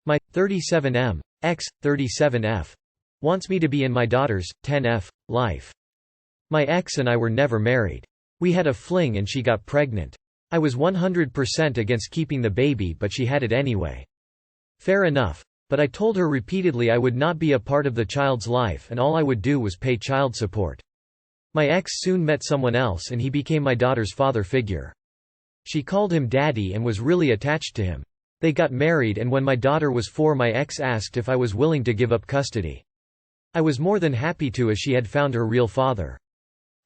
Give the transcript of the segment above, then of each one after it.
My 37M X 37F wants me to be in my daughter's 10F life. My ex and I were never married. We had a fling and she got pregnant. I was 100% against keeping the baby, but she had it anyway. Fair enough. But I told her repeatedly I would not be a part of the child's life and all I would do was pay child support. My ex soon met someone else and he became my daughter's father figure. She called him daddy and was really attached to him. They got married, and when my daughter was 4, my ex asked if I was willing to give up custody. I was more than happy to, as she had found her real father.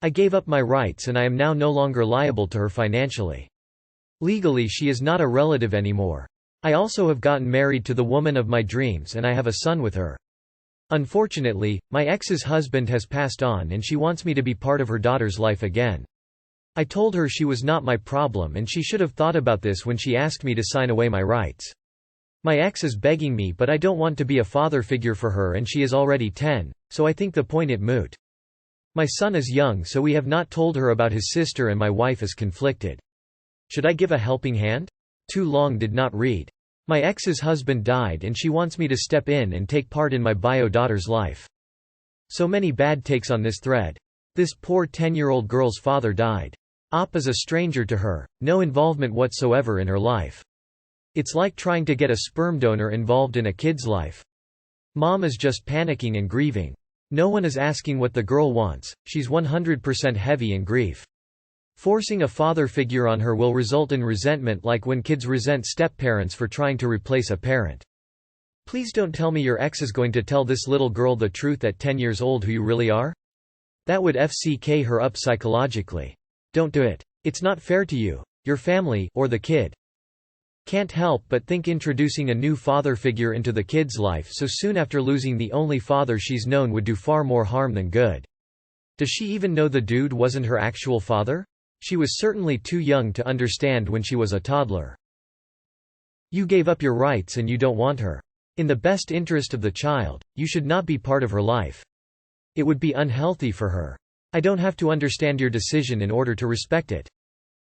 I gave up my rights and I am now no longer liable to her financially. Legally she is not a relative anymore. I also have gotten married to the woman of my dreams and I have a son with her. Unfortunately, my ex's husband has passed on and she wants me to be part of her daughter's life again. I told her she was not my problem and she should have thought about this when she asked me to sign away my rights. My ex is begging me, but I don't want to be a father figure for her and she is already 10, so I think the point is moot. My son is young, so we have not told her about his sister and my wife is conflicted. Should I give a helping hand? Too long did not read. My ex's husband died and she wants me to step in and take part in my bio daughter's life. So many bad takes on this thread. This poor 10-year-old girl's father died. Op is a stranger to her, no involvement whatsoever in her life. It's like trying to get a sperm donor involved in a kid's life. Mom is just panicking and grieving. No one is asking what the girl wants, she's 100% heavy in grief. Forcing a father figure on her will result in resentment, like when kids resent step-parents for trying to replace a parent. Please don't tell me your ex is going to tell this little girl the truth at 10 years old who you really are? That would FCK her up psychologically. Don't do it. It's not fair to you, your family, or the kid. Can't help but think introducing a new father figure into the kid's life so soon after losing the only father she's known would do far more harm than good. Does she even know the dude wasn't her actual father? She was certainly too young to understand when she was a toddler. You gave up your rights and you don't want her. In the best interest of the child, you should not be part of her life. It would be unhealthy for her. I don't have to understand your decision in order to respect it.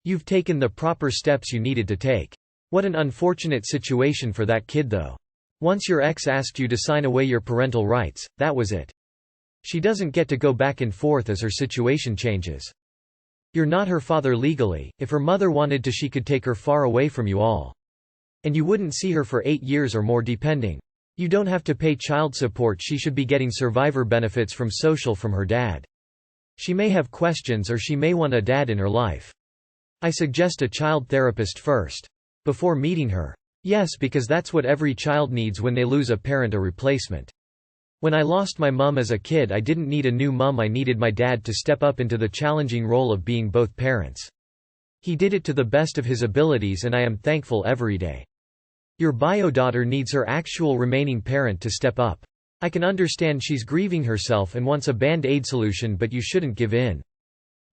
You've taken the proper steps you needed to take. What an unfortunate situation for that kid though. Once your ex asked you to sign away your parental rights, that was it. She doesn't get to go back and forth as her situation changes. You're not her father legally. If her mother wanted to, she could take her far away from you all. And you wouldn't see her for 8 years or more depending. You don't have to pay child support, she should be getting survivor benefits from social from her dad. She may have questions or she may want a dad in her life. I suggest a child therapist first. Before meeting her. Yes, because that's what every child needs when they lose a parent or replacement. When I lost my mum as a kid, I didn't need a new mum, I needed my dad to step up into the challenging role of being both parents. He did it to the best of his abilities and I am thankful every day. Your bio daughter needs her actual remaining parent to step up. I can understand she's grieving herself and wants a band-aid solution, but you shouldn't give in.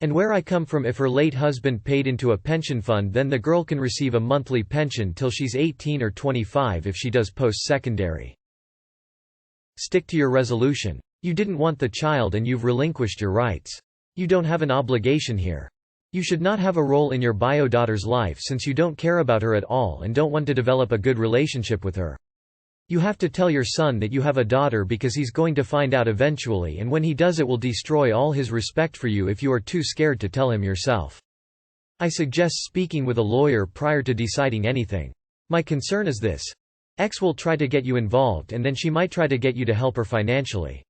And where I come from, if her late husband paid into a pension fund, then the girl can receive a monthly pension till she's 18 or 25 if she does post-secondary. Stick to your resolution. You didn't want the child and you've relinquished your rights. You don't have an obligation here. You should not have a role in your bio daughter's life since you don't care about her at all and don't want to develop a good relationship with her. You have to tell your son that you have a daughter because he's going to find out eventually, and when he does it will destroy all his respect for you if you are too scared to tell him yourself. I suggest speaking with a lawyer prior to deciding anything. My concern is this. X will try to get you involved and then she might try to get you to help her financially.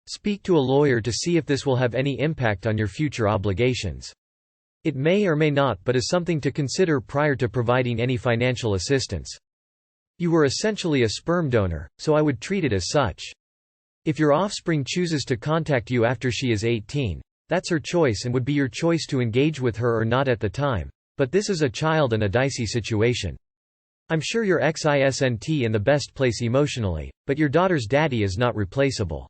Speak to a lawyer to see if this will have any impact on your future obligations. It may or may not, but is something to consider prior to providing any financial assistance. You were essentially a sperm donor, so I would treat it as such. If your offspring chooses to contact you after she is 18, that's her choice and would be your choice to engage with her or not at the time, but this is a child and a dicey situation. I'm sure your ex isn't in the best place emotionally, but your daughter's daddy is not replaceable.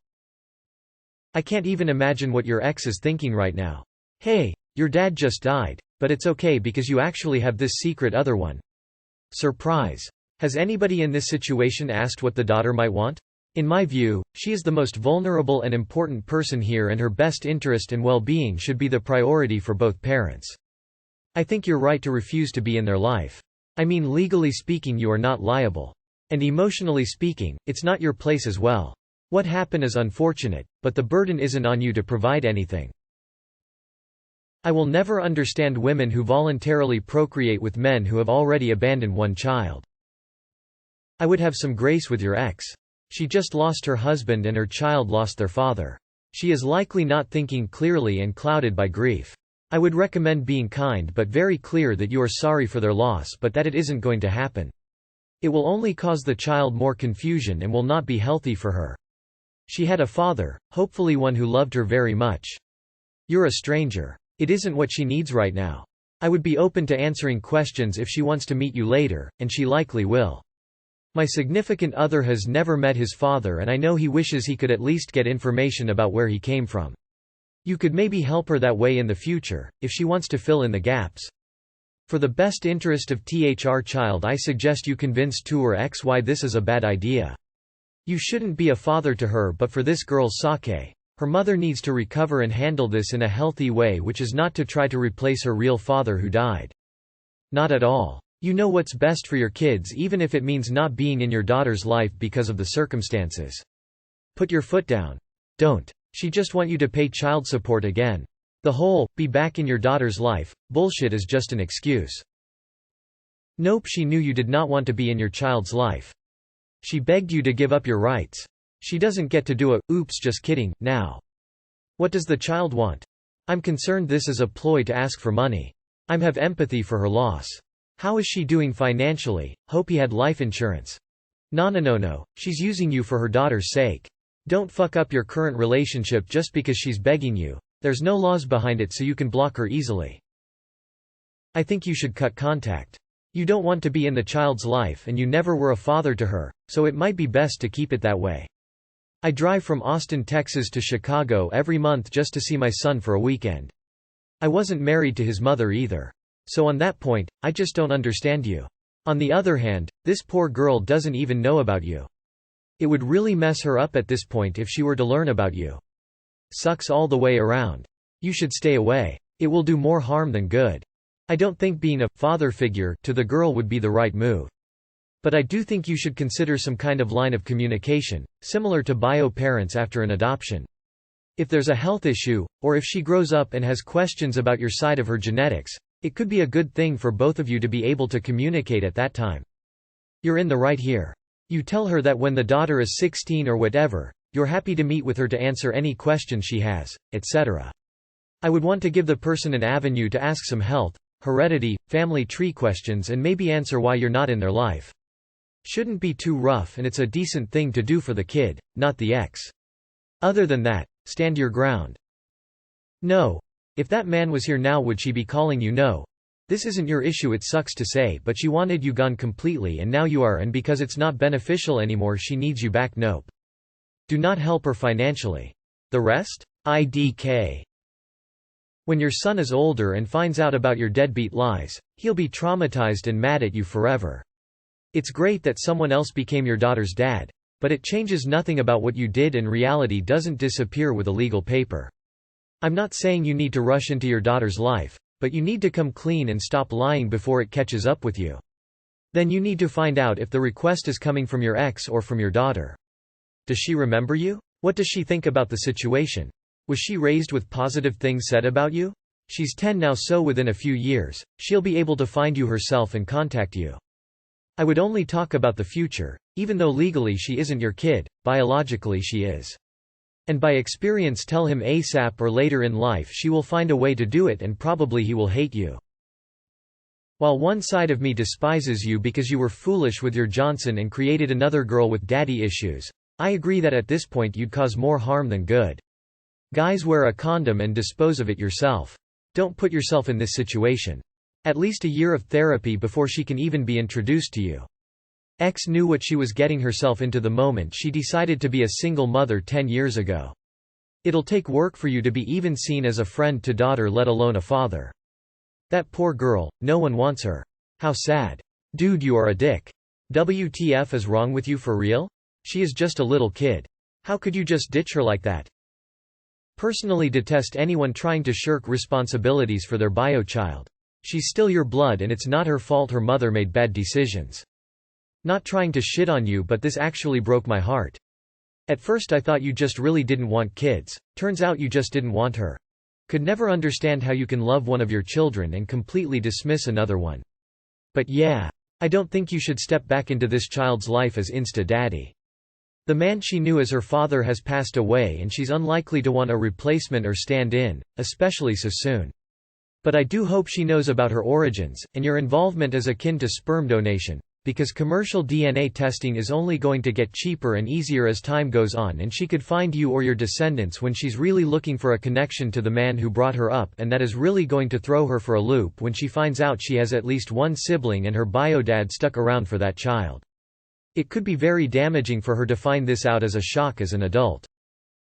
I can't even imagine what your ex is thinking right now. Hey, your dad just died, but it's okay because you actually have this secret other one. Surprise. Has anybody in this situation asked what the daughter might want? In my view, she is the most vulnerable and important person here and her best interest and well-being should be the priority for both parents. I think you're right to refuse to be in their life. I mean, legally speaking, you are not liable. And emotionally speaking, it's not your place as well. What happened is unfortunate, but the burden isn't on you to provide anything. I will never understand women who voluntarily procreate with men who have already abandoned one child. I would have some grace with your ex. She just lost her husband and her child lost their father. She is likely not thinking clearly and clouded by grief. I would recommend being kind but very clear that you are sorry for their loss but that it isn't going to happen. It will only cause the child more confusion and will not be healthy for her. She had a father, hopefully one who loved her very much. You're a stranger. It isn't what she needs right now. I would be open to answering questions if she wants to meet you later, and she likely will. My significant other has never met his father and I know he wishes he could at least get information about where he came from. You could maybe help her that way in the future, if she wants to fill in the gaps. For the best interest of THR child, I suggest you convince to her ex why this is a bad idea. You shouldn't be a father to her, but for this girl's sake. Her mother needs to recover and handle this in a healthy way, which is not to try to replace her real father who died. Not at all. You know what's best for your kids even if it means not being in your daughter's life because of the circumstances. Put your foot down. Don't. She just want you to pay child support again. The whole, be back in your daughter's life, bullshit is just an excuse. Nope, she knew you did not want to be in your child's life. She begged you to give up your rights. She doesn't get to do a, oops just kidding, now. What does the child want? I'm concerned this is a ploy to ask for money. I have empathy for her loss. How is she doing financially? Hope he had life insurance. No, she's using you for her daughter's sake. Don't fuck up your current relationship just because she's begging you. There's no laws behind it so you can block her easily. I think you should cut contact. You don't want to be in the child's life and you never were a father to her, so it might be best to keep it that way. I drive from Austin, Texas to Chicago every month just to see my son for a weekend. I wasn't married to his mother either. So on that point, I just don't understand you. On the other hand, this poor girl doesn't even know about you. It would really mess her up at this point if she were to learn about you. Sucks all the way around. You should stay away. It will do more harm than good. I don't think being a father figure to the girl would be the right move. But I do think you should consider some kind of line of communication, similar to bio parents after an adoption. If there's a health issue, or if she grows up and has questions about your side of her genetics, it could be a good thing for both of you to be able to communicate at that time. You're in the right here. You tell her that when the daughter is 16 or whatever, you're happy to meet with her to answer any questions she has, etc. I would want to give the person an avenue to ask some health, heredity, family tree questions and maybe answer why you're not in their life. Shouldn't be too rough and it's a decent thing to do for the kid, not the ex. Other than that, stand your ground. No. If that man was here now would she be calling you? No. This isn't your issue, it sucks to say, but she wanted you gone completely and now you are, and because it's not beneficial anymore she needs you back. Nope. Do not help her financially. The rest? IDK. When your son is older and finds out about your deadbeat lies, he'll be traumatized and mad at you forever. It's great that someone else became your daughter's dad, but it changes nothing about what you did and reality doesn't disappear with a legal paper. I'm not saying you need to rush into your daughter's life, but you need to come clean and stop lying before it catches up with you. Then you need to find out if the request is coming from your ex or from your daughter. Does she remember you? What does she think about the situation? Was she raised with positive things said about you? She's 10 now, so within a few years, she'll be able to find you herself and contact you. I would only talk about the future, even though legally she isn't your kid, biologically she is. And by experience tell him ASAP or later in life she will find a way to do it and probably he will hate you. While one side of me despises you because you were foolish with your Johnson and created another girl with daddy issues, I agree that at this point you'd cause more harm than good. Guys, wear a condom and dispose of it yourself. Don't put yourself in this situation. At least a year of therapy before she can even be introduced to you. X knew what she was getting herself into the moment she decided to be a single mother 10 years ago. It'll take work for you to be even seen as a friend to daughter, let alone a father. That poor girl, no one wants her. How sad. Dude, you are a dick. WTF is wrong with you for real? She is just a little kid. How could you just ditch her like that? Personally detest anyone trying to shirk responsibilities for their bio child. She's still your blood and it's not her fault her mother made bad decisions. Not trying to shit on you, but this actually broke my heart. At first I thought you just really didn't want kids, turns out you just didn't want her. Could never understand how you can love one of your children and completely dismiss another one. But yeah. I don't think you should step back into this child's life as insta-daddy. The man she knew as her father has passed away and she's unlikely to want a replacement or stand-in, especially so soon. But I do hope she knows about her origins, and your involvement is akin to sperm donation, because commercial DNA testing is only going to get cheaper and easier as time goes on, and she could find you or your descendants when she's really looking for a connection to the man who brought her up, and that is really going to throw her for a loop when she finds out she has at least one sibling and her bio-dad stuck around for that child. It could be very damaging for her to find this out as a shock as an adult.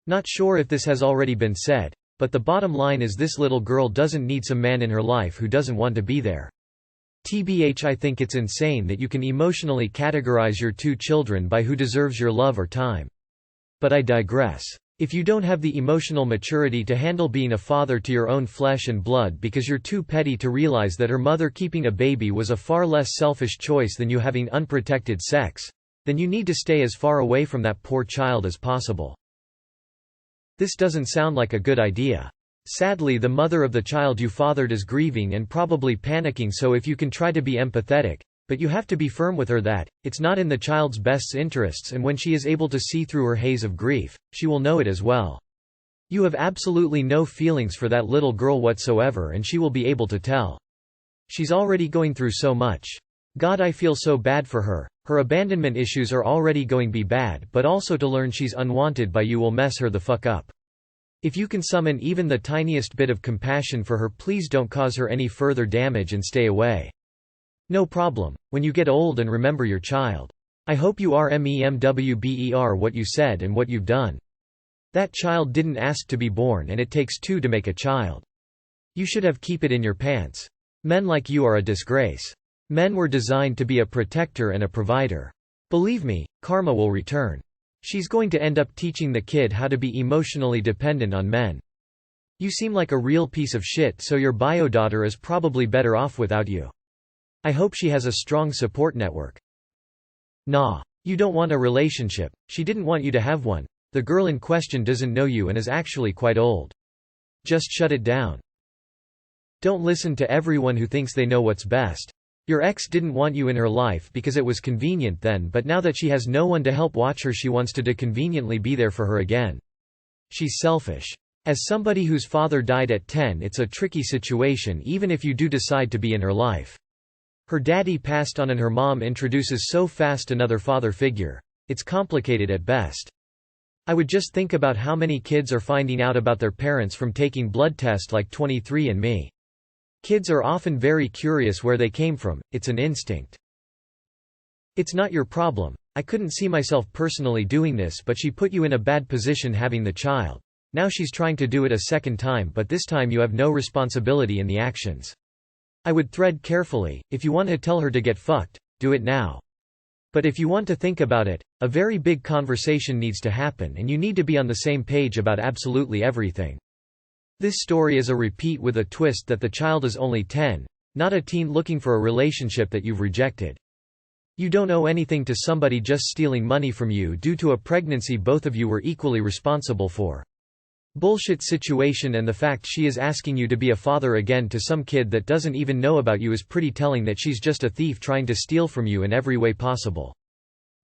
Not sure if this has already been said, but the bottom line is this little girl doesn't need some man in her life who doesn't want to be there. TBH, I think it's insane that you can emotionally categorize your two children by who deserves your love or time. But I digress. If you don't have the emotional maturity to handle being a father to your own flesh and blood because you're too petty to realize that her mother keeping a baby was a far less selfish choice than you having unprotected sex, then you need to stay as far away from that poor child as possible. This doesn't sound like a good idea. Sadly, the mother of the child you fathered is grieving and probably panicking, so if you can try to be empathetic, but you have to be firm with her that it's not in the child's best interests, and when she is able to see through her haze of grief, she will know it as well. You have absolutely no feelings for that little girl whatsoever, and she will be able to tell. She's already going through so much. God, I feel so bad for her. Her abandonment issues are already going to be bad, but also to learn she's unwanted by you will mess her the fuck up. If you can summon even the tiniest bit of compassion for her, please don't cause her any further damage and stay away. No problem, when you get old and remember your child. I hope you remember what you said and what you've done. That child didn't ask to be born, and it takes two to make a child. You should have keep it in your pants. Men like you are a disgrace. Men were designed to be a protector and a provider. Believe me, karma will return. She's going to end up teaching the kid how to be emotionally dependent on men. You seem like a real piece of shit, so your bio daughter is probably better off without you. I hope she has a strong support network. Nah. You don't want a relationship, she didn't want you to have one. The girl in question doesn't know you and is actually quite old. Just shut it down. Don't listen to everyone who thinks they know what's best. Your ex didn't want you in her life because it was convenient then, but now that she has no one to help watch her, she wants to conveniently be there for her again. She's selfish. As somebody whose father died at 10, it's a tricky situation even if you do decide to be in her life. Her daddy passed on and her mom introduces so fast another father figure. It's complicated at best. I would just think about how many kids are finding out about their parents from taking blood tests like 23andMe. Kids are often very curious where they came from, it's an instinct. It's not your problem. I couldn't see myself personally doing this, but she put you in a bad position having the child. Now she's trying to do it a second time, but this time you have no responsibility in the actions. I would tread carefully. If you want to tell her to get fucked, do it now. But if you want to think about it, a very big conversation needs to happen and you need to be on the same page about absolutely everything. This story is a repeat with a twist that the child is only 10, not a teen looking for a relationship that you've rejected. You don't owe anything to somebody just stealing money from you due to a pregnancy both of you were equally responsible for. Bullshit situation, and the fact she is asking you to be a father again to some kid that doesn't even know about you is pretty telling that she's just a thief trying to steal from you in every way possible.